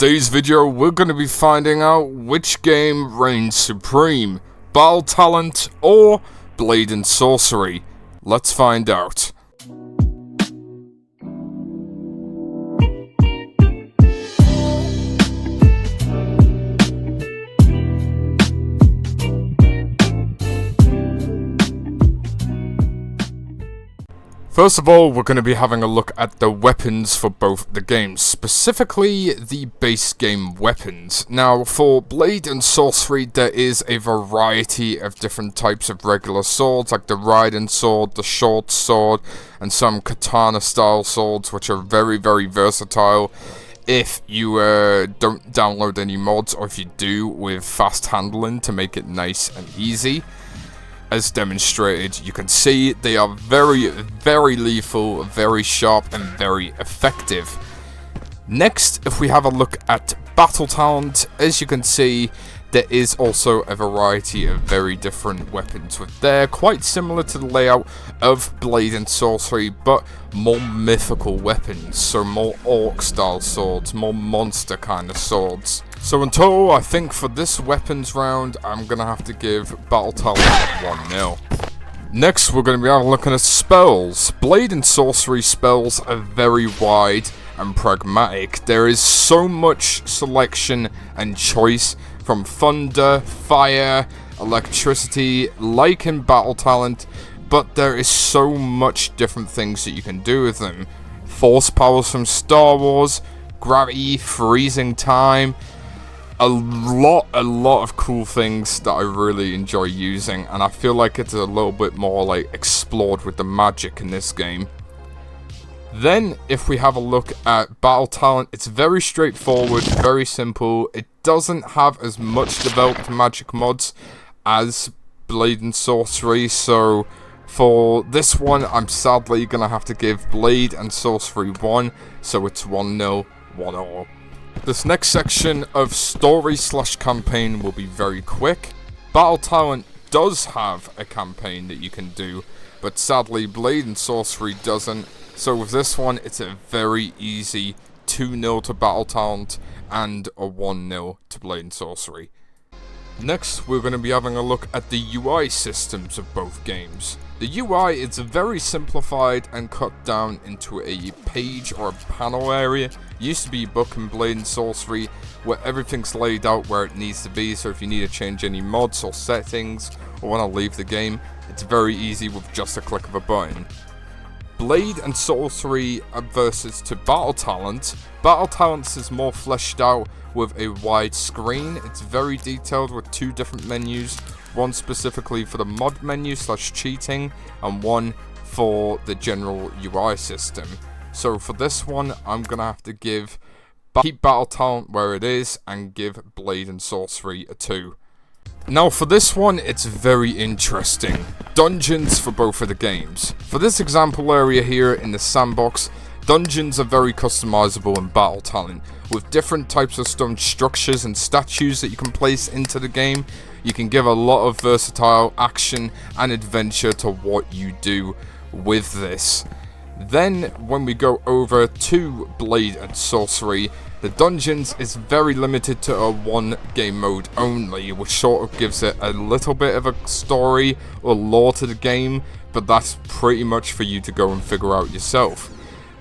today's video, we're going to be finding out which game reigns supreme, Battle Talent or Blade and Sorcery. Let's find out. First of all, we're going to be having a look at the weapons for both the games, specifically the base game weapons. Now, for Blade and Sorcery, there is a variety of different types of regular swords, like the Raiden sword, the short sword, and some katana-style swords, which are very, very versatile. If you don't download any mods, or if you do, with fast handling to make it nice and easy. As demonstrated, you can see they are very, very lethal, very sharp, and very effective. Next, if we have a look at Battle Talent, as you can see, there is also a variety of very different weapons with there, quite similar to the layout of Blade and Sorcery, but more mythical weapons, so more orc-style swords, more monster kind of swords. So in total, I think for this weapons round, I'm going to have to give Battle Talent 1-0. Next, we're going to be having a look at spells. Blade and Sorcery spells are very wide and pragmatic. There is so much selection and choice from thunder, fire, electricity, like in Battle Talent, but there is so much different things that you can do with them. Force powers from Star Wars, gravity, freezing time, a lot of cool things that I really enjoy using, and I feel like it's a little bit more like explored with the magic in this game. Then, if we have a look at Battle Talent, it's very straightforward, very simple. It doesn't have as much developed magic mods as Blade and Sorcery, so for this one, I'm sadly going to have to give Blade and Sorcery 1, so it's 1-0, 1-0. This next section of story/campaign will be very quick. Battle Talent does have a campaign that you can do, but sadly Blade and Sorcery doesn't. So with this one, it's a very easy 2-0 to Battle Talent and a 1-0 to Blade and Sorcery. Next, we're going to be having a look at the UI systems of both games. The UI is very simplified and cut down into a page or a panel area. It used to be book in Blade and Sorcery, where everything's laid out where it needs to be, so if you need to change any mods or settings, or want to leave the game, it's very easy with just a click of a button. Blade and Sorcery versus to Battle Talent. Battle Talent is more fleshed out with a wide screen. It's very detailed with two different menus, one specifically for the mod menu / cheating, and one for the general UI system. So for this one, I'm gonna have to keep Battle Talent where it is and give Blade and Sorcery a 2. Now for this one, it's very interesting. Dungeons for both of the games. For this example area here in the sandbox, dungeons are very customizable in Battle Talent, with different types of stone structures and statues that you can place into the game. You can give a lot of versatile action and adventure to what you do with this. Then, when we go over to Blade and Sorcery, the dungeons is very limited to a one game mode only, which sort of gives it a little bit of a story or lore to the game, but that's pretty much for you to go and figure out yourself.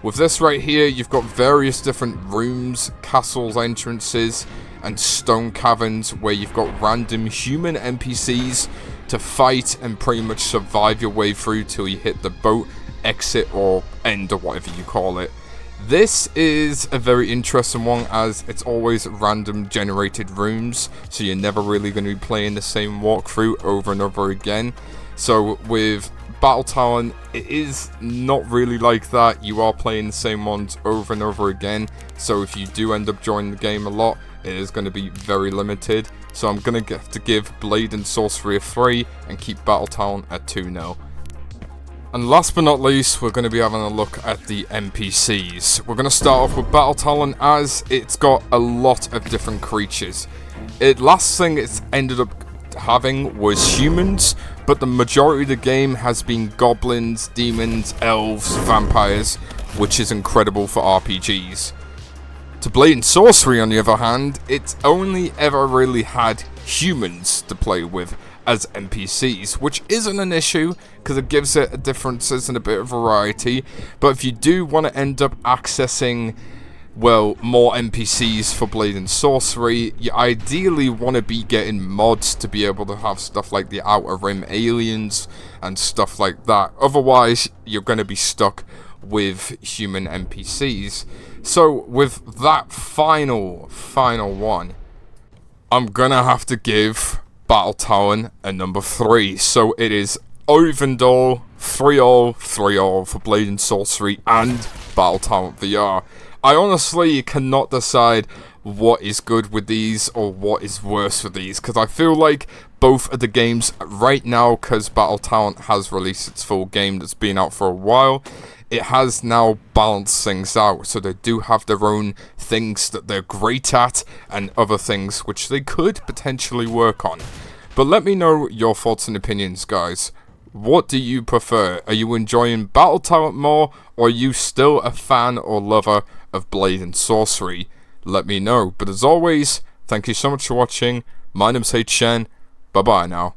With this right here, you've got various different rooms, castles, entrances, and stone caverns where you've got random human NPCs to fight and pretty much survive your way through till you hit the boat, exit, or end, or whatever you call it. This is a very interesting one, as it's always random generated rooms, so you're never really going to be playing the same walkthrough over and over again. So with Battle Talent, it is not really like that. You are playing the same ones over and over again, so if you do end up joining the game a lot, it is going to be very limited. So I'm going to have to give Blade and Sorcery a 3 and keep Battle Talent at 2-0. And last but not least, we're going to be having a look at the NPCs. We're going to start off with Battle Talent, as it's got a lot of different creatures. Last thing it's ended up having was humans, but the majority of the game has been goblins, demons, elves, vampires, which is incredible for RPGs. To Blade and Sorcery, on the other hand, it's only ever really had humans to play with as NPCs, which isn't an issue because it gives it differences and a bit of variety. But if you do want to end up accessing, well, more NPCs for Blade and Sorcery, you ideally want to be getting mods to be able to have stuff like the Outer Rim aliens and stuff like that. Otherwise, you're going to be stuck with human NPCs. So with that final one, I'm gonna have to give Battletown a number 3. So it is Ovendall 3-all, 3-all for Blade and Sorcery and Battletown VR. I honestly cannot decide what is good with these or what is worse with these, because I feel like both of the games right now, because Battletown has released its full game that's been out for a while, it has now balanced things out, so they do have their own things that they're great at and other things which they could potentially work on. But let me know your thoughts and opinions, guys. What do you prefer? Are you enjoying Battletown more, or are you still a fan or lover of Blade and Sorcery? Let me know. But as always, thank you so much for watching. My name's HN. Bye bye now.